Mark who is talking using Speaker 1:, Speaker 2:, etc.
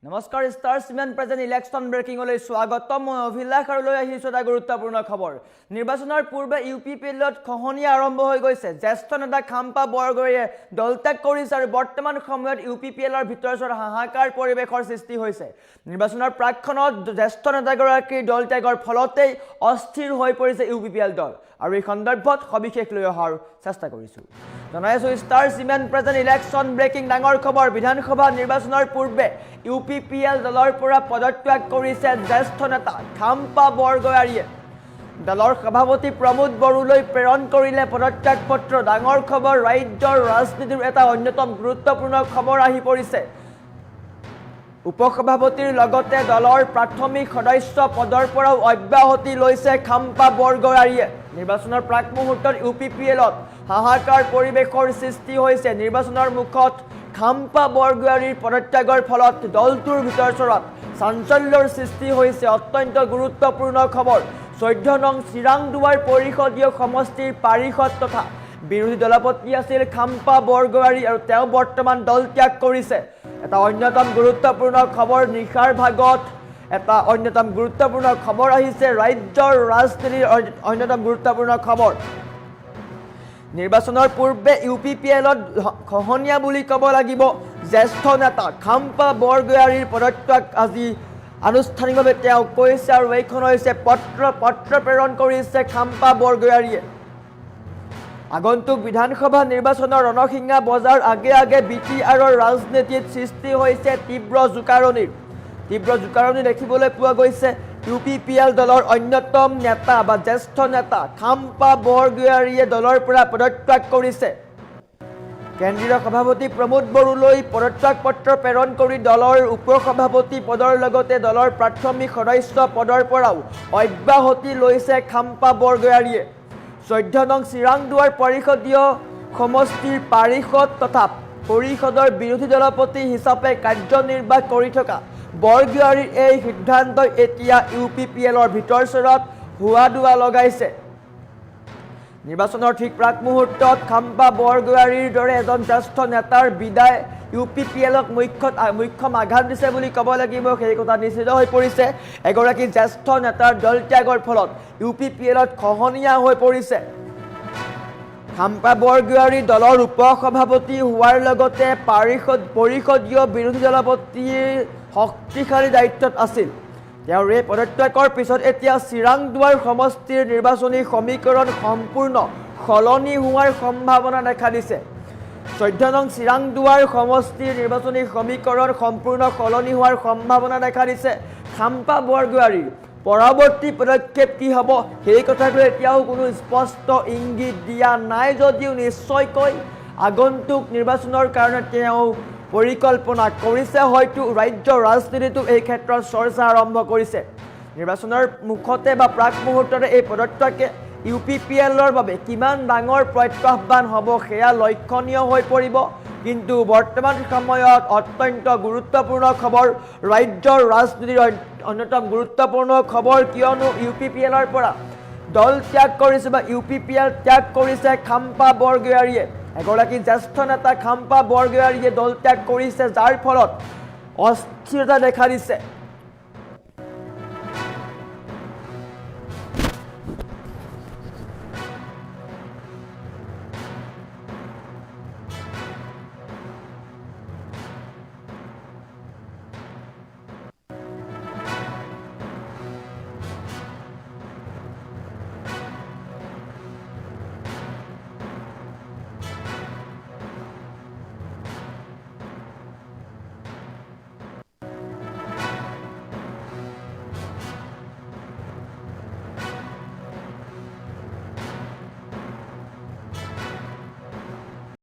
Speaker 1: নমস্কাৰ star cement present election ব্ৰেকিংলৈ স্বাগতম মই অভিলাষ আৰু লৈ আহিছো এটা গুৰুত্বপূৰ্ণ খবৰ নিৰ্বাচনৰ পূৰ্বে ইউপিপিএলত খহনীয়া আৰম্ভ হৈ গৈছে জ্যেষ্ঠ নেতা খাম্পা বৰগোহাঞিয়ে দলত্যাগ কৰিছে আৰু বৰ্তমান সময়ত ইউপিপিএলৰ ভিতৰত হাহাকাৰ পৰিৱেশৰ সৃষ্টি হৈছে নিৰ্বাচনৰ প্ৰাকখনত জ্যেষ্ঠ নেতাগৰাকীৰ দলত্যাগৰ ফলতেই অস্থিৰ হৈ পৰিছে ইউপিপিএল দল আৰু এই সন্দৰ্ভত সবিশেষ লৈ অহাৰ চেষ্টা কৰিছো জনাইছো star cement present election breaking ডাঙৰ খবৰ বিধানসভা নিৰ্বাচনৰ পূৰ্বে ইউপিপিএল দলৰ পৰা পদত্যাগ কৰিছে জ্যেষ্ঠ নেতা খাম্পা বৰগোহাঞিয়ে দলৰ সভাপতি প্ৰমোদ বড়োলৈ প্ৰেৰণ কৰিলে পদত্যাগ পত্ৰ ডাঙৰ খবৰ ৰাজ্যৰ ৰাজনীতিৰ এটা অন্যতম গুৰুত্বপূৰ্ণ খবৰ আহি পৰিছে উপসভাপতিৰ লগতে দলৰ প্ৰাথমিক সদস্য পদৰ পৰাও অব্যাহতি লৈছে খাম্পা বৰগোহাঞিয়ে নিৰ্বাচনৰ প্ৰাক মুহূৰ্তত ইউপিপিএলত হাহাকাৰ পৰিৱেশৰ সৃষ্টি হৈছে নিৰ্বাচনৰ মুখত খাম্পা বৰগোহাঞিৰ পদত্যাগৰ ফলত দলটোৰ ভিতৰত চাঞ্চল্যৰ সৃষ্টি হৈছে অত্যন্ত গুৰুত্বপূৰ্ণ খবৰ 14 নং চিৰাংদুৱাৰ পৰিষদীয় সমষ্টিৰ পাৰিষদ তথা বিৰোধী দলপতি আছিল খাম্পা বৰগোহাঞি আৰু তেওঁ বৰ্তমান দল ত্যাগ কৰিছে এটা অন্যতম গুৰুত্বপূৰ্ণ খবৰ নিশাৰ ভাগত এটা অন্যতম গুৰুত্বপূৰ্ণ খবৰ আহিছে ৰাজ্যৰ ৰাজনীতিৰ অন্যতম গুৰুত্বপূৰ্ণ খবৰ নিৰ্বাচনৰ পূৰ্বে ইউপিপিএলত খহনীয়া বুলি ক'ব লাগিব জ্যেষ্ঠ নেতা খাম্পা বৰগোহাঞিৰ পদত্যাগ আজি আনুষ্ঠানিকভাৱে তেওঁ কৈছে আৰু এইখন হৈছে পত্ৰ প্ৰেৰণ কৰিছে খাম্পা বৰগোহাঞিয়ে আগন্তুক বিধানসভা নিৰ্বাচনৰ ৰণসিঙা বজাৰ আগে বিটিআৰৰ ৰাজনীতিত সৃষ্টি হৈছে তীব্ৰ জোকাৰণি দেখিবলৈ পোৱা গৈছে ইউপিপিএল দলৰ অন্যতম নেতা বা জ্যেষ্ঠ নেতা খাম্পা বৰগোহাঞিয়ে দলৰ পৰা পদত্যাগ কৰিছে কেন্দ্ৰীয় সভাপতি প্ৰমোদ বড়োলৈ পদত্যাগ পত্ৰ প্ৰেৰণ কৰি দলৰ উপসভাপতি পদৰ লগতে দলৰ প্ৰাথমিক সদস্য পদৰ পৰাও অব্যাহতি লৈছে খাম্পা বৰগোহাঞিয়ে 14 নং চিৰাংদুৱাৰ পৰিষদীয় সমষ্টিৰ পাৰিষদ তথা পৰিষদৰ বিৰোধী দলপতি হিচাপে কাৰ্যনিৰ্বাহ কৰি থকা বৰগোহাঞিৰ এই সিদ্ধান্তই এতিয়া ইউপিপিএলৰ ভিতৰচৰত হোৱা দুৱা লগাইছে নিৰ্বাচনৰ ঠিক প্ৰাক মুহূৰ্তত খাম্পা বৰগোহাঞিৰ দৰে এজন জ্যেষ্ঠ নেতাৰ বিদায় ইউপিপিএলক মুখ্যম আঘাত দিছে বুলি ক'ব লাগিব সেই কথা নিশ্চিত হৈ পৰিছে এগৰাকী জ্যেষ্ঠ নেতাৰ দল ত্যাগৰ ফলত ইউপিপিএলত খহনীয়া হৈ পৰিছে খাম্পা বৰগোহাঞি দলৰ উপসভাপতি হোৱাৰ লগতে পৰিষদীয় বিৰোধী দলপতিৰ শক্তিশালী দায়িত্বত আছিল তেওঁৰ এই পদত্যাগৰ পিছত এতিয়া চিৰাংদুৱাৰ সমষ্টিৰ নিৰ্বাচনী সমীকৰণ সম্পূৰ্ণ সলনি হোৱাৰ সম্ভাৱনা দেখা দিছে 14 নং চিৰাংদুৱাৰ সমষ্টিৰ নিৰ্বাচনী সমীকৰণ সম্পূৰ্ণ সলনি হোৱাৰ সম্ভাৱনা দেখা দিছে খাম্পা বৰগোহাঞিৰ পৰৱৰ্তী পদক্ষেপ কি হ'ব সেই কথাটো এতিয়াও কোনো স্পষ্ট ইংগিত দিয়া নাই যদিও নিশ্চয়কৈ আগন্তুক নিৰ্বাচনৰ কাৰণে তেওঁ পৰিকল্পনা কৰিছে হয়তো ৰাজ্যৰ ৰাজনীতিটো এই ক্ষেত্ৰত চৰ্চা আৰম্ভ কৰিছে নিৰ্বাচনৰ মুখতে বা প্ৰাক মুহূৰ্ততে এই পদত্যাগে ইউপিপিএলৰ বাবে কিমান ডাঙৰ প্ৰত্যাহ্বান হ'ব সেয়া লক্ষণীয় হৈ পৰিব কিন্তু বৰ্তমান সময়ত অত্যন্ত গুৰুত্বপূৰ্ণ খবৰ ৰাজ্যৰ ৰাজনীতিৰ অন্যতম গুৰুত্বপূৰ্ণ খবৰ কিয়নো ইউপিপিএলৰ পৰা দল ত্যাগ কৰিছে বা ইউপিপিএল ত্যাগ কৰিছে খাম্পা বৰগোহাঞিয়ে এগৰাকী জ্যেষ্ঠ নেতা খাম্পা বৰগোহাঞিয়ে দল ত্যাগ কৰিছে যাৰ ফলত অস্থিৰতা দেখা দিছে